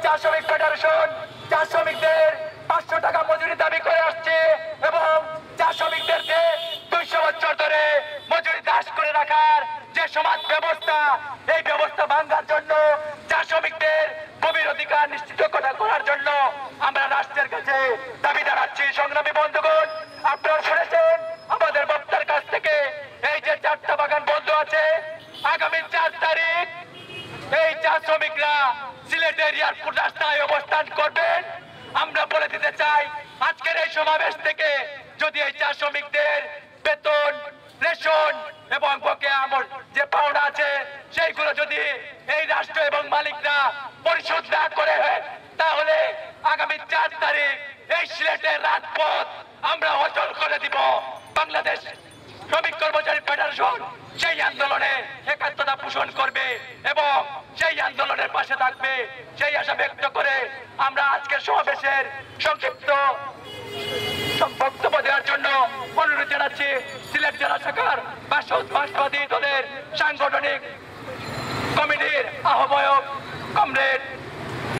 চা শ্রমিক ফেডারেশন চা শ্রমিকদের 500 টাকা মজুরি দাবি করে আসছে এবং চা শ্রমিকদেরকে 200 বছর ধরে মজুরি দাস করে রাখার যে সমাজ ব্যবস্থা, এই ব্যবস্থা ভাঙার জন্য চা শ্রমিকদের গভীর অধিকার নিশ্চিত করার জন্য আমরা রাষ্ট্রের কাছে দাবি জানাচ্ছি। সংগ্রামী বন্ধুগণ, আপনারা শুনেছেন আমাদের বক্তার কাছ থেকে এই যে 4টা বাগান বন্ধ আছে, আগামী 4 তারিখ এই চা শ্রমিকরা সিলেটের এয়ারপোর্ট রাস্তায় অবস্থান করবেন। আমরা বলে দিতে চাই, আজকের এই সমাবেশ থেকে যদি এই চা শ্রমিকদের বেতন, রেশন এবং বকেয়া যে পাওনা আছে সেইগুলো যদি এই রাষ্ট্র এবং মালিকরা পরিশোধ না করে, তাহলে আগামী 4 তারিখ এই সিলেটের রাজপথ আমরা অচল করে দিব। বাংলাদেশ শ্রমিক কর্মচারী ফেডারেশন সেই আন্দোলনে একাত্মতা পোষণ করবে এবং সেই আন্দোলনের পাশে থাকবে, সেই আশা ব্যক্ত করে আমরা আজকের সমাবেশের সংক্ষিপ্ত বক্তব্য দেওয়ার জন্য অনুরোধ জানাচ্ছি সিলেট জেলা শাখার বাসবাদী দলের সাংগঠনিক কমিটির আহ্বায়ক কমরেড